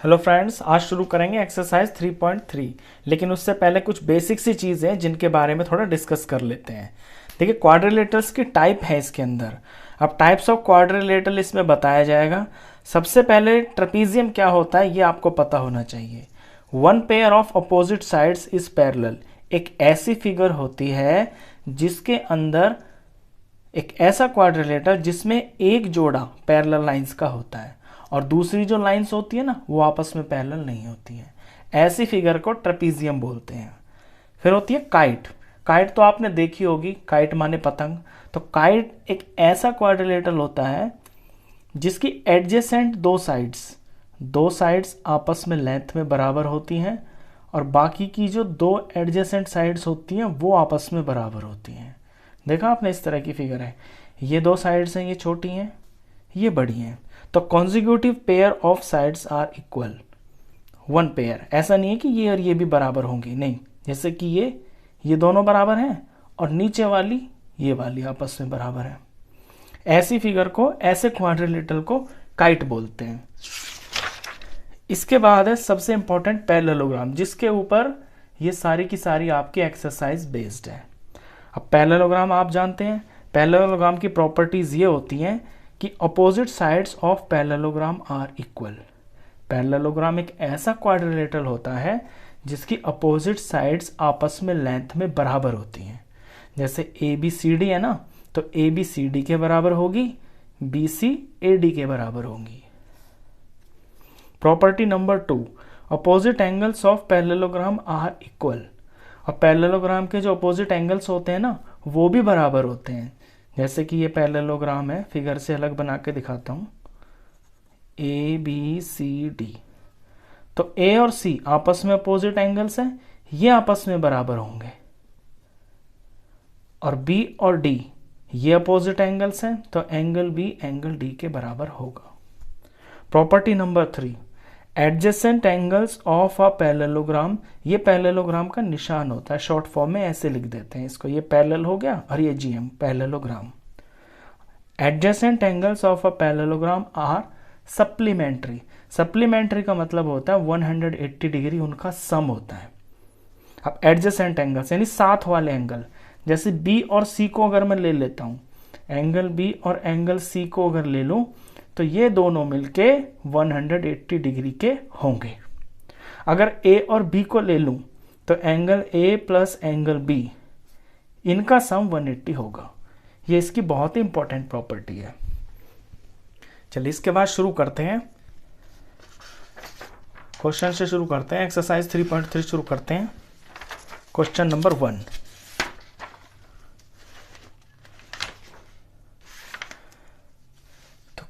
Hello friends, आज शुरू करेंगे एक्सरसाइज 3.3। लेकिन उससे पहले कुछ बेसिक सी चीज़ें हैं जिनके बारे में थोड़ा डिस्कस कर लेते हैं। देखिए, क्वाड्रिलेटरल्स की टाइप है इसके अंदर। अब टाइप्स ऑफ क्वाड्रिलेटरल इसमें बताया जाएगा। सबसे पहले ट्रेपीजियम क्या होता है ये आपको पता होना चाहिए। One pair of opposite sides is parallel. एक ऐसी फिगर होती है जिसके अंदर एक ऐसा क्वाड्रिलेटर जिसमें एक जोड़ा पैरेलल लाइंस का होता है और दूसरी जो लाइंस होती है ना वो आपस में पैरेलल नहीं होती है। ऐसी फिगर को ट्रेपीजियम बोलते हैं। फिर होती है काइट। काइट तो आपने देखी होगी, काइट माने पतंग। तो काइट एक ऐसा क्वाड्रिलेटरल होता है जिसकी एडजेसेंट दो साइड्स आपस में लेंथ में बराबर होती हैं और बाकी की जो दो एडजेसेंट साइड्स होती हैं वो आपस में बराबर होती हैं। देखा आपने, इस तरह की फिगर है। ये दो साइड्स हैं, ये छोटी हैं, ये बड़ी हैं। तो consecutive pair of sides are equal. One pair, ऐसा नहीं है कि ये और ये भी बराबर होंगी, नहीं। जैसे कि ये दोनों बराबर हैं और नीचे वाली ये वाली आपस में बराबर है। ऐसी फिगर को, ऐसे क्वाड्रिलेटरल को काइट बोलते हैं। इसके बाद है सबसे इंपॉर्टेंट पैरेललोग्राम, जिसके ऊपर ये सारी की सारी आपकी एक्सरसाइज बेस्ड है। अब पैरेललोग्राम आप जानते हैं। पैरेललोग्राम की प्रॉपर्टीज ये होती हैं कि opposite sides of parallelogram are equal. Parallelogram एक ऐसा क्वाड्रिलेटरल होता है जिसकी अपोजिट साइड्स आपस में लेंथ में बराबर होती हैं। जैसे ए बी सी डी है ना, तो ए बी सी डी के बराबर होगी, बी सी ए डी के बराबर होगी। Property number 2, opposite angles of parallelogram are equal. और पैरेललोग्राम के जो अपोजिट एंगल्स होते हैं ना वो भी बराबर होते हैं। जैसे कि ये पैरेललोग्राम है, फिगर से अलग बना के दिखाता हूं। ए बी सी डी, तो ए और सी आपस में अपोजिट एंगल्स हैं, ये आपस में बराबर होंगे। और बी और डी ये अपोजिट एंगल्स हैं, तो एंगल बी एंगल डी के बराबर होगा। Property number 3, adjacent angles of a parallelogram. ये पैरेललोग्राम का निशान होता है, शॉर्ट फॉर्म में ऐसे लिख देते हैं इसको। ये पैरेलल हो गया और ये GM parallelogram. Adjacent angles of a parallelogram are supplementary. Supplementary का मतलब होता है 180 डिग्री उनका सम होता है। अब एडजेसेंट एंगल्स यानी साथ वाले एंगल, जैसे बी और सी को अगर मैं ले लेता हूं, एंगल बी और एंगल सी को अगर ले लूं तो ये दोनों मिलके 180 डिग्री के होंगे। अगर ए और बी को ले लूं तो angle A plus angle B, इनका सम 180 होगा। ये इसकी बहुत ही इंपॉर्टेंट प्रॉपर्टी है। चलिए इसके बाद शुरू करते हैं, क्वेश्चन से शुरू करते हैं। एक्सरसाइज 3.3 शुरू करते हैं। क्वेश्चन नंबर 1,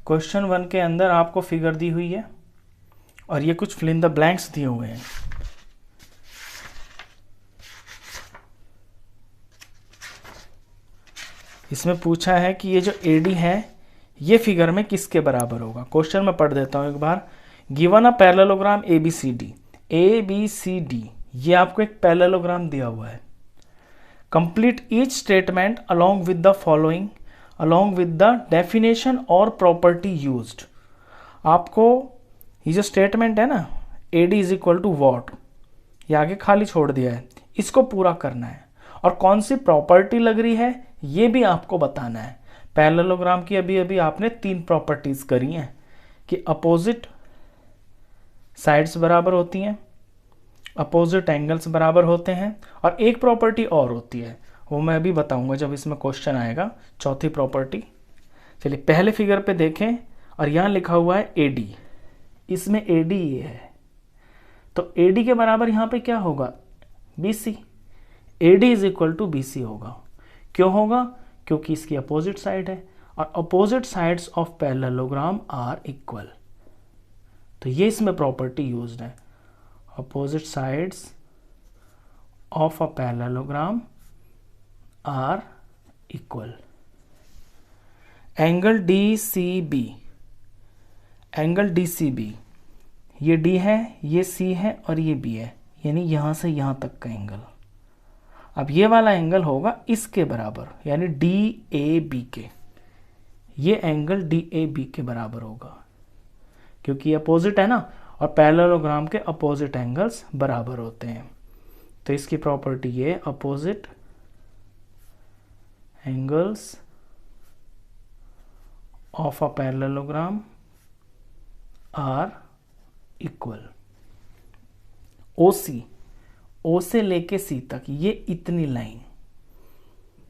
क्वेश्चन 1 के अंदर आपको फिगर दी हुई है और ये कुछ फिल इन द ब्लैंक्स दिए हुए हैं। इसमें पूछा है कि ये जो AD है ये फिगर में किसके बराबर होगा। क्वेश्चन में पढ़ देता हूं एक बार। Given a parallelogram ABCD, ABCD ये आपको एक पैरेललोग्राम दिया हुआ है। Complete each statement along with the following along with the definition और property used। आपको ये जो स्टेटमेंट है ना, AD is equal to what, ये आगे खाली छोड़ दिया है, इसको पूरा करना है और कौन सी प्रॉपर्टी लग रही है ये भी आपको बताना है। पैरेललोग्राम की अभी अभी आपने 3 प्रॉपर्टीज करी हैं कि अपोजिट साइड्स बराबर होती हैं, अपोजिट एंगल्स बराबर होते हैं और एक प्रॉपर्टी और होती है, वो मैं अभी बताऊंगा जब इसमें क्वेश्चन आएगा, चौथी प्रॉपर्टी। चलिए पहले फिगर पे देखें और यहाँ लिखा हुआ है AD, इसमें AD ये है, तो AD के बराबर यहाँ पे क्या होगा, BC। AD is equal to BC होगा। क्यों होगा, क्योंकि इसकी अपोजिट साइड है और opposite sides of parallelogram are equal. तो ये इसमें प्रॉपर्टी यूज्ड है, opposite sides of a parallelogram are equal. Angle DCB, angle DCB ये D है, ये C है और ये B है, यानी यहां से यहां तक का एंगल। अब ये वाला एंगल होगा इसके बराबर, यानी DAB के। ये एंगल DAB के बराबर होगा क्योंकि अपोजिट है ना, और पैरेललोग्राम के अपोजिट एंगल्स बराबर होते हैं। तो इसकी प्रॉपर्टी ये, opposite angles of a parallelogram are equal. OC, O से लेके सी तक ये इतनी लाइन,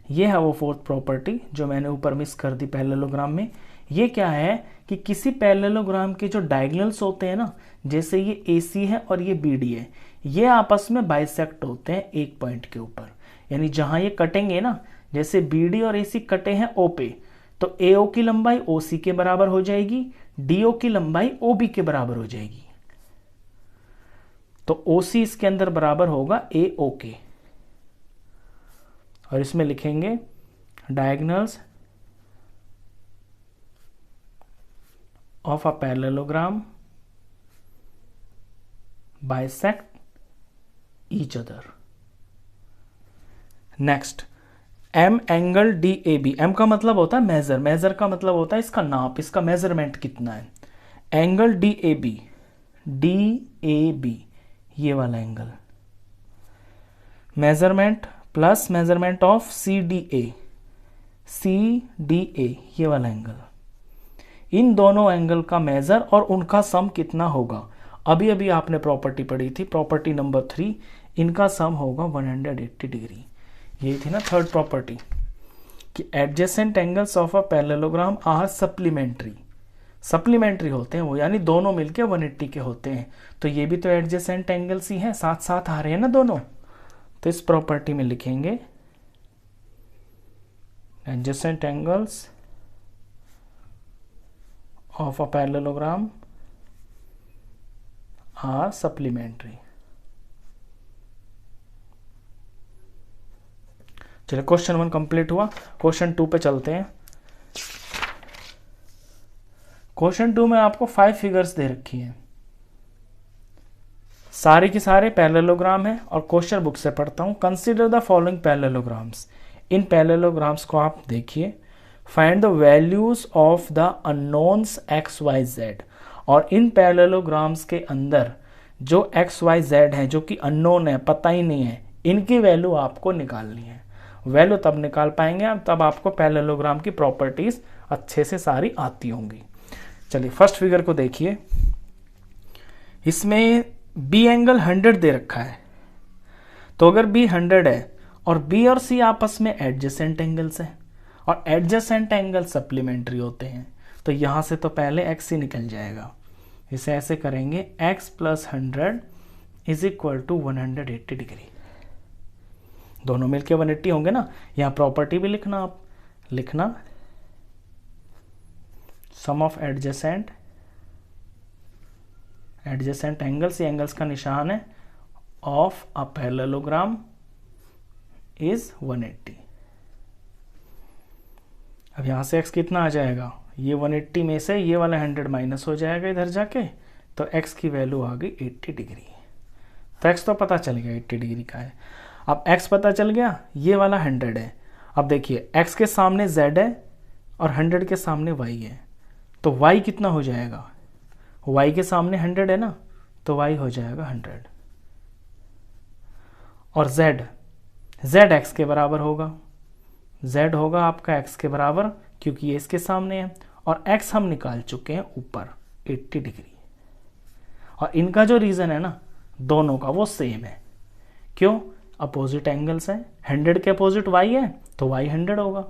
ये है वो फोर्थ प्रॉपर्टी जो मैंने ऊपर मिस कर दी पैरेललोग्राम में। ये क्या है कि किसी पैरेललोग्राम के जो डायगोनल्स होते हैं ना, जैसे ये AC है और ये BD है, ये आपस में बाइसेक्ट होते हैं एक पॉइंट के ऊपर। यानी जहां ये कटेंगे ना, जैसे BD और AC कटे हैं O पे, तो AO की लंबाई OC के बराबर हो जाएगी, DO की लंबाई OB के बराबर हो जाएगी। तो OC इसके अंदर बराबर होगा AO के, और इसमें लिखेंगे diagonals of a parallelogram bisect each other. Next, M angle DAB। M का मतलब होता है मेजर, मेजर का मतलब होता है इसका नाप, इसका मेजरमेंट कितना है। एंगल DAB, DAB ये वाला angle, measurement plus measurement of CDA, CDA ये वाला एंगल, इन दोनों एंगल का मेजर और उनका सम कितना होगा। अभी अभी आपने प्रॉपर्टी पढ़ी थी, प्रॉपर्टी नंबर 3, इनका सम होगा 180 डिग्री। यही थी ना थर्ड प्रॉपर्टी कि adjacent angles of a parallelogram are supplementary, supplementary होते हैं वो, यानी दोनों मिलके 180 के होते हैं। तो ये भी तो एडजेसेंट एंगल्स ही हैं, साथ साथ आ रहे हैं ना दोनों। तो इस प्रॉपर्टी में लिखेंगे adjacent angles of a parallelogram are supplementary. चलिए क्वेश्चन 1 कंप्लीट हुआ। क्वेश्चन 2 पे चलते हैं। क्वेश्चन 2 में आपको 5 फिगर्स दे रखी हैं, सारे के सारे पैरेललोग्राम है, और क्वेश्चन बुक से पढ़ता हूं। Consider the following parallelograms. In parallelograms को आप देखिए। Find the values of the unknowns x y z। और इन पैरेललोग्राम्स के अंदर जो x y z है, जो कि अननोन है, पता ही नहीं है, इनकी वैल्यू आपको निकालनी है। वैल्यू तब निकाल पाएंगे आप तब आपको पैरेललोग्राम की प्रॉपर्टीज अच्छे से सारी आती होंगी। चलिए फर्स्ट फिगर को देखिए। इसमें B एंगल 100 दे रखा है। तो अगर B 100 है और B और C आपस में एडजेसेंट एंगल्स हैं, और एडजेसेंट एंगल सप्लीमेंट्री होते हैं, तो यहां से तो पहले x ही निकल जाएगा। इसे ऐसे करेंगे, x plus 100 is equal to 180 degree. दोनों मिलके 180 होंगे ना। यहां प्रॉपर्टी भी लिखना, आप लिखना सम ऑफ एडजेसेंट एंगल्स, ये एंगल्स का निशान है, ऑफ अ पैरेललोग्राम इज 180। अब यहां से x कितना आ जाएगा, ये 180 में से ये वाला 100 माइनस हो जाएगा इधर जाके, तो x की वैल्यू आ गई 80 डिग्री। तो x तो पता चल गया 80 डिग्री का है। अब x पता चल गया, ये वाला 100 है। अब देखिए x के सामने z है और 100 के सामने y है, तो y कितना हो जाएगा, y के सामने 100 है ना, तो y हो जाएगा 100। और z x के बराबर होगा, z होगा आपका x के बराबर, क्योंकि ये इसके सामने है, और x हम निकाल चुके हैं ऊपर 80 डिग्री। और इनका जो रीजन है ना, दोनों का वो सेम है। क्यों, अपोजिट एंगल्स है। 100 के अपोजिट y है तो y 100 होगा,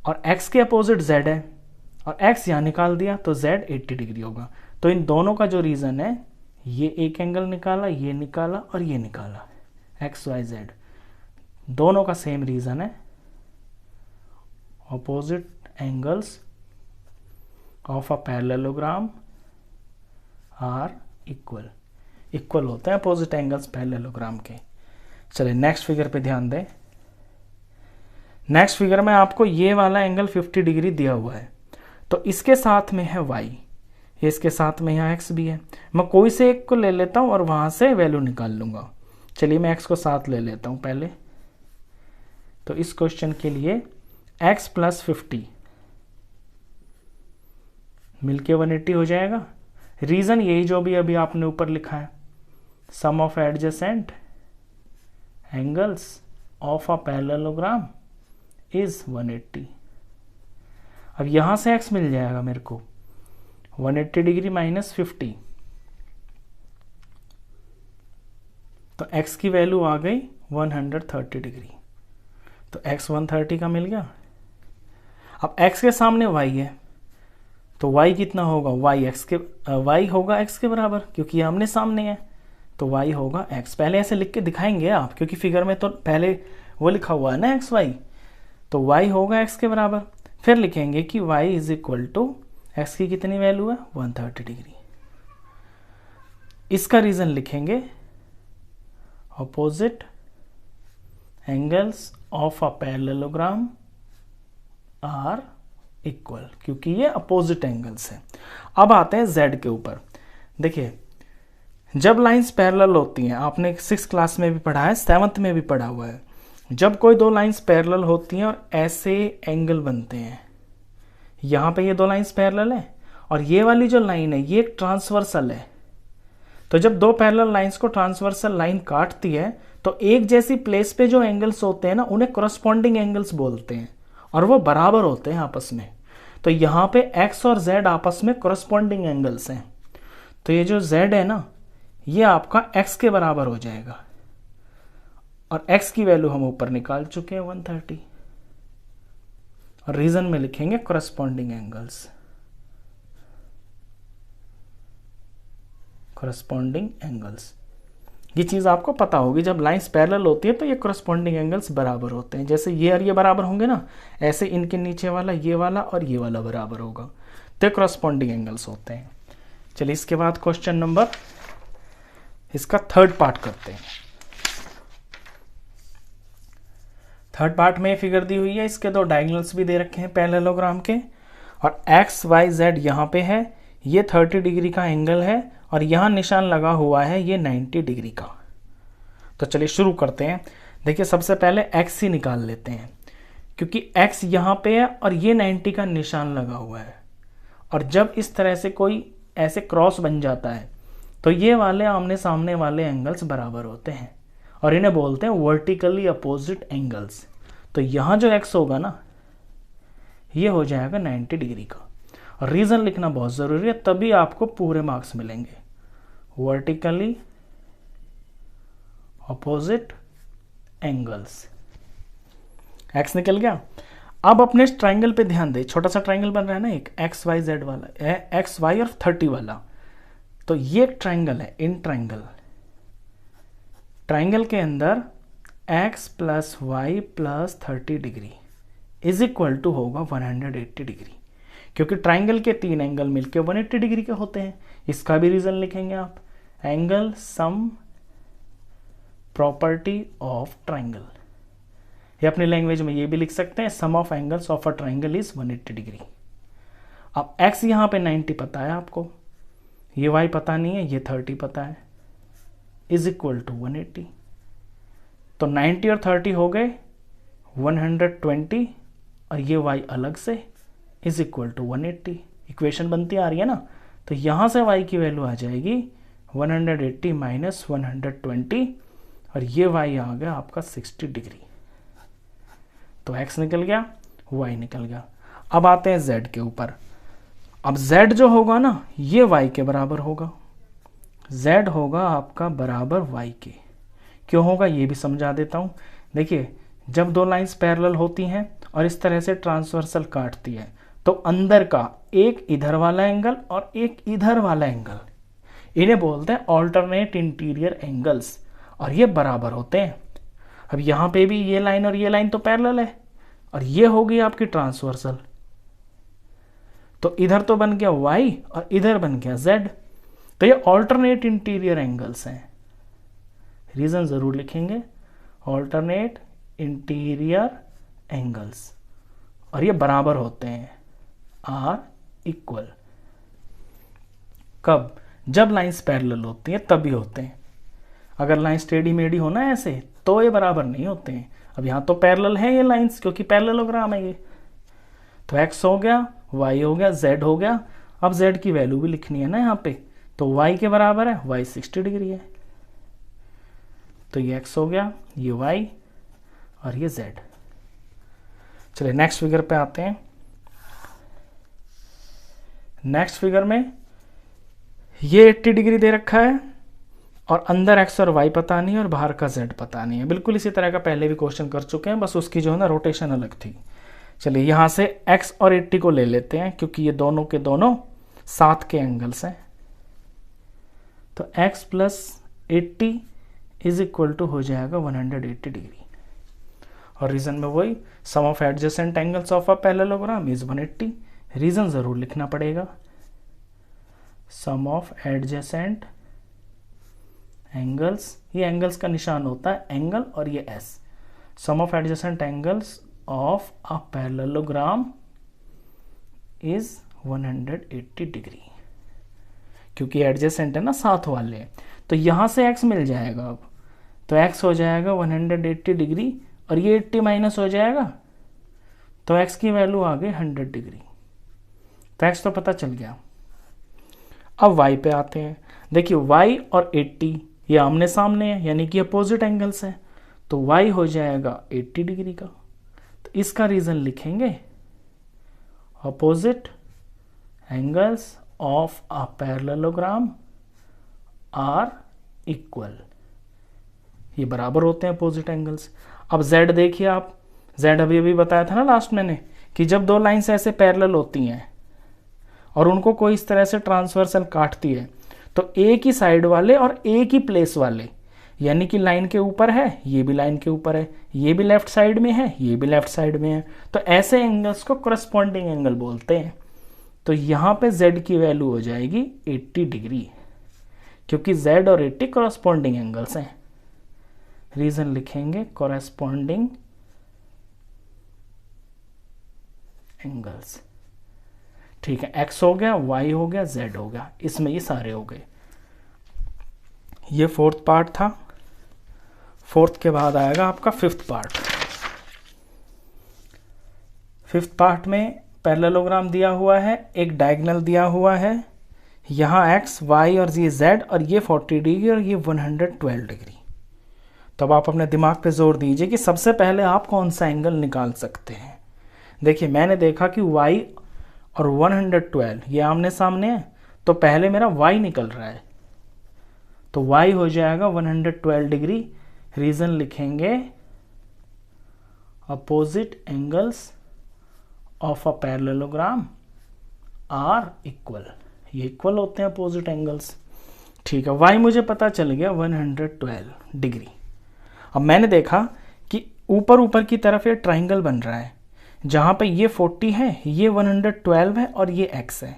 और x के अपोजिट z है, और x यहां निकाल दिया तो z 80 डिग्री होगा। तो इन दोनों का जो रीजन है, ये एक एंगल निकाला, ये निकाला और ये निकाला, x y z दोनों का सेम रीजन है। Opposite angles of a parallelogram are equal होते हैं अपोजिट एंगल्स पैरेललोग्राम के। चलिए नेक्स्ट फिगर पे ध्यान दें। नेक्स्ट फिगर में आपको ये वाला एंगल 50 डिग्री दिया हुआ है, तो इसके साथ में है y, ये इसके साथ में यहाँ x भी है। मैं कोई से एक को ले लेता हूँ और वहां से वैल्यू निकाल लूंगा। चलिए मैं x को साथ ले लेता हूँ पहले। तो इस क्वेश्चन के लिए x प्लस 50 मिलके 180 हो जाएगा। रीजन यही जो भी अभी आपने ऊपर लिखा है, sum of adjacent angles of a parallelogram is 180। अब यहां से x मिल जाएगा मेरे को 180 डिग्री माइनस 50, तो x की वैल्यू आ गई 130 डिग्री। तो x 130 का मिल गया। अब x के सामने y है, तो y कितना होगा, y होगा x के बराबर, क्योंकि आमने सामने है, तो y होगा x। पहले ऐसे लिख के दिखाएंगे आप, क्योंकि फिगर में तो पहले वो लिखा हुआ है ना x y, तो y होगा x के बराबर। फिर लिखेंगे कि y is equal to x की कितनी वैल्यू है, 130 डिग्री। इसका रीजन लिखेंगे opposite angles of a parallelogram are equal, क्योंकि ये अपोजिट एंगल्स है। अब आते हैं z के ऊपर। देखिए जब लाइंस पैरेलल होती हैं, आपने 6th क्लास में भी पढ़ा है, 7th में भी पढ़ा हुआ है, जब कोई दो लाइंस पैरेलल होती हैं और ऐसे एंगल बनते हैं, यहां पे ये दो लाइंस पैरेलल है और ये वाली जो लाइन है ये एक ट्रांसवर्सल है। तो जब दो पैरेलल लाइंस को ट्रांसवर्सल लाइन काटती है तो एक जैसी प्लेस पे जो एंगल्स होते हैं ना, उन्हें करस्पॉन्डिंग एंगल्स बोलते हैं और वो बराबर होते हैं आपस में। तो यहाँ पे x और z आपस में करस्पॉन्डिंग एंगल्स हैं, तो ये जो z है ना, ये आपका x के बराबर हो जाएगा, और x की वैल्यू हम ऊपर निकाल चुके हैं 130, और रीजन में लिखेंगे करस्पॉन्डिंग एंगल्स, करस्पॉन्डिंग एंगल्स। ये चीज आपको पता होगी, जब लाइंस पैरेलल होती है तो ये करस्पॉन्डिंग एंगल्स बराबर होते हैं। जैसे ये और ये बराबर होंगे ना, ऐसे इनके नीचे वाला ये वाला और ये वाला बराबर होगा, तो करस्पॉन्डिंग एंगल्स होते हैं। चलिए इसके बाद क्वेश्चन नंबर, इसका थर्ड पार्ट करते हैं। थर्ड पार्ट में फिगर दी हुई है, इसके दो डायगोनल्स भी दे रखे हैं पैरेललोग्राम के, और एक्स वाई जेड यहाँ पे है, ये 30 डिग्री का एंगल है और यहाँ निशान लगा हुआ है ये 90 डिग्री का। तो चलिए शुरू करते हैं। देखिए सबसे पहले x ही निकाल लेते हैं, क्योंकि x यहाँ पे है और ये 90 का निशान लगा हुआ है, और जब इस तरह से कोई ऐसे क्रॉस बन जाता है तो ये वाले आमने सामने वाले एंगल्स बराबर होते हैं और इन्हें बोलते हैं वर्टिकली अपोजिट एंगल्स। तो यहाँ जो x होगा ना, ये हो जाएगा 90 डिग्री का, और रीजन लिखना बहुत जरूरी है, तभी आपको पूरे मार्क्स मिलेंगे। वर्टिकली अपोजिट एंगल्स, x निकल गया। अब अपने इस ट्राइंगल पे ध्यान दे, छोटा सा ट्राइंगल बन रहा है ना, एक एक्स वाई जेड वाला, एक्स वाई और 30 वाला, तो ये एक ट्राइंगल है, इन ट्राइंगल। ट्राइंगल के अंदर x plus y plus 30 degree is equal to होगा 180 डिग्री, क्योंकि ट्राइंगल के तीन एंगल मिलके 180 डिग्री के होते हैं। इसका भी रीजन लिखेंगे आप, angle sum property of triangle, या अपनी लैंग्वेज में ये भी लिख सकते हैं, sum of angles of a triangle is 180 degree. अब x यहाँ पे 90 पता है आपको, ये y पता नहीं है, ये 30 पता है, इज इक्वल टू 180। तो 90 और 30 हो गए 120, और ये y अलग से इज इक्वल टू 180। इक्वेशन बनती आ रही है ना, तो यहाँ से y की वैल्यू आ जाएगी 180 माइनस 120, और ये y आ गया आपका 60 डिग्री। तो x निकल गया, y निकल गया। अब आते हैं z के ऊपर। अब z जो होगा ना, ये y के बराबर होगा, z होगा आपका बराबर y के। क्यों होगा ये भी समझा देता हूं। देखिए जब दो लाइंस पैरेलल होती हैं और इस तरह से ट्रांसवर्सल काटती है, तो अंदर का एक इधर वाला एंगल और एक इधर वाला एंगल, इन्हें बोलते हैं ऑल्टरनेट इंटीरियर एंगल्स, और ये बराबर होते हैं। अब यहाँ पे भी ये लाइन और ये लाइन तो पैरेलल है, और ये होगी आपकी ट्रांसवर्सल, तो इधर तो बन गया y और इधर बन गया z, तो ये ऑल्टरनेट इंटीरियर एंगल्स हैं। रीजन जरूर लिखेंगे, ऑल्टरनेट इंटीरियर एंगल्स, और ये बराबर होते हैं, आर इक्वल। कब? जब लाइंस पैरेलल होती हैं तभी होते हैं। अगर लाइन टेढ़ी मेढ़ी होना है ऐसे, तो ये बराबर नहीं होते हैं। अब यहाँ तो पैरेलल है ये लाइंस, क्योंकि पैरेललोग्राम है ये। तो x हो गया, y हो गया, z हो गया। अब z की वैल्यू भी लिखनी है ना यहाँ पे, तो y के बराबर है, y 60 डिग्री है, तो ये x हो गया, ये y और ये z। चलिए नेक्स्ट फिगर पे आते हैं। नेक्स्ट फिगर में ये 80 डिग्री दे रखा है और अंदर x और y पता नहीं है और बाहर का z पता नहीं है। बिल्कुल इसी तरह का पहले भी क्वेश्चन कर चुके हैं, बस उसकी जो है ना रोटेशन अलग थी। चलिए यहाँ से x और 80 को ले लेते हैं क्योंकि ये दोनों के दोनों साथ के एंगल्स हैं। तो x plus 80 is equal to हो जाएगा 180 डिग्री। और रीजन में वही sum of adjacent angles of a parallelogram is 180। Reason जरूर लिखना पड़ेगा, सम ऑफ एडजेसेंट एंगल्स, ये एंगल्स का निशान होता है एंगल और ये s। Sum of adjacent angles of a parallelogram is 180 degree, क्योंकि एडजेसेंट है ना, साथ वाले, तो यहां से x मिल जाएगा। अब तो x हो जाएगा 180 डिग्री और ये 80 माइनस हो जाएगा, तो x की वैल्यू आ गई 100 डिग्री। तो x तो पता चल गया। अब y पे आते हैं। देखिए y और 80 ये आमने सामने है, यानी कि अपोजिट एंगल्स है, तो y हो जाएगा 80 डिग्री का। तो इसका रीजन लिखेंगे opposite angles of a parallelogram are equal, ये बराबर होते हैं अपोजिट एंगल्स। अब z देखिए आप, z अभी अभी बताया था ना लास्ट मैंने कि जब दो लाइंस ऐसे पैरेलल होती हैं और उनको कोई इस तरह से ट्रांसवर्सल काटती है, तो एक ही साइड वाले और एक ही प्लेस वाले, यानी कि लाइन के ऊपर है, ये भी लाइन के ऊपर है, ये भी लेफ्ट साइड में है, ये भी लेफ्ट साइड में है, तो ऐसे एंगल्स को करस्पॉन्डिंग एंगल बोलते हैं। तो यहाँ पे z की वैल्यू हो जाएगी 80 डिग्री, क्योंकि z और 80 करस्पॉन्डिंग एंगल्स हैं। रीजन लिखेंगे करस्पॉन्डिंग एंगल्स। ठीक है, x हो गया, y हो गया, z हो गया, इसमें ये सारे हो गए। ये फोर्थ पार्ट था। फोर्थ के बाद आएगा आपका फिफ्थ पार्ट। फिफ्थ पार्ट में पैरेललोग्राम दिया हुआ है, एक डायगोनल दिया हुआ है, यहाँ x, y और ये z, और ये 40 डिग्री और ये 112 डिग्री। तब आप अपने दिमाग पे जोर दीजिए कि सबसे पहले आप कौन सा एंगल निकाल सकते हैं। देखिए मैंने देखा कि y और 112 ये आमने सामने है, तो पहले मेरा y निकल रहा है, तो y हो जाएगा 112 डिग्री। रीजन लिखेंगे opposite angles of a parallelogram are equal, ये इक्वल होते हैं अपोजिट एंगल्स। ठीक है, y मुझे पता चल गया 112 डिग्री। अब मैंने देखा कि ऊपर ऊपर की तरफ ये ट्राइंगल बन रहा है, जहां पे ये 40 है, ये 112 है और ये x है,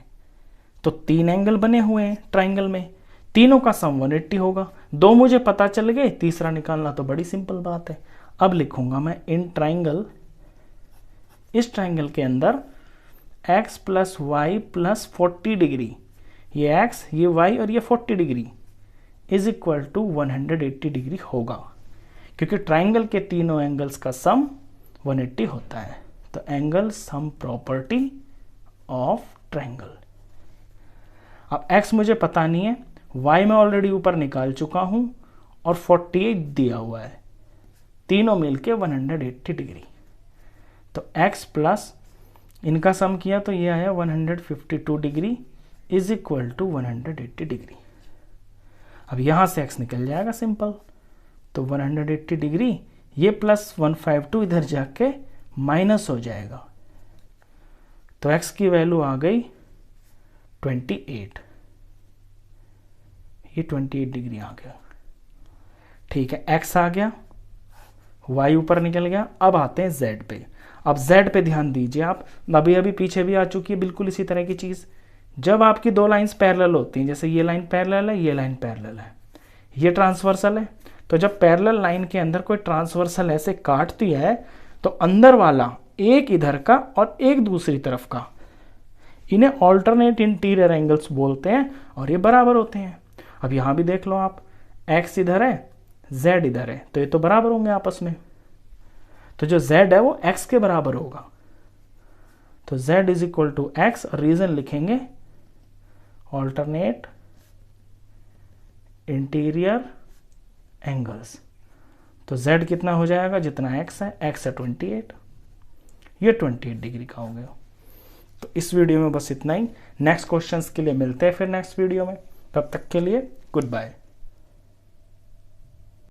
तो तीन एंगल बने हुए हैं ट्राइंगल में, तीनों का सम 180 होगा। दो मुझे पता चल गए, तीसरा निकालना तो बड़ी सिंपल बात है। अब लिखूंगा मैं इन ट्राइंगल, इस ट्राइंगल के अंदर x plus y plus 40 degree, ये x, ये y और ये 40 degree is equal to 180 degree होगा, क्योंकि ट्राइंगल के तीनों एंगल्स का सम 180 होता है। तो angle sum property of triangle. अब x मुझे पता नहीं है, y मैं ऑलरेडी ऊपर निकाल चुका हूं और 48 दिया हुआ है, तीनों मिलके 180 डिग्री। तो x प्लस इनका सम किया तो ये आया 152 degree is equal to 180 degree. अब यहां से x निकल जाएगा सिंपल, तो 180 डिग्री ये प्लस 152 इधर जाके माइनस हो जाएगा, तो x की वैल्यू आ गई 28, ये 28 डिग्री आ गया। ठीक है, x आ गया, y ऊपर निकल गया। अब आते हैं z पे। अब z पे ध्यान दीजिए आप, अभी पीछे भी आ चुकी है बिल्कुल इसी तरह की चीज। जब आपकी दो लाइंस पैरेलल होती हैं, जैसे ये लाइन पैरेलल है, ये लाइन पैरेलल है, ये ट्रांसवर्सल है, तो जब पैरेलल लाइन के अंदर कोई ट्रांसवर्सल ऐसे काटती है, तो अंदर वाला एक इधर का और एक दूसरी तरफ का, इन्हें ऑल्टरनेट इंटीरियर एंगल्स बोलते हैं और ये बराबर होते हैं। अब यहां भी देख लो आप, x इधर है, z इधर है, तो ये तो बराबर होंगे आपस में, तो जो z है वो x के बराबर होगा, तो z is equal to x। और रीजन लिखेंगे ऑल्टरनेट इंटीरियर एंगल्स। तो z कितना हो जाएगा, जितना x है, x है 28, ये 28 डिग्री का हो गया। तो इस वीडियो में बस इतना ही। नेक्स्ट क्वेश्चंस के लिए मिलते हैं फिर नेक्स्ट वीडियो में। तब तक के लिए गुड बाय।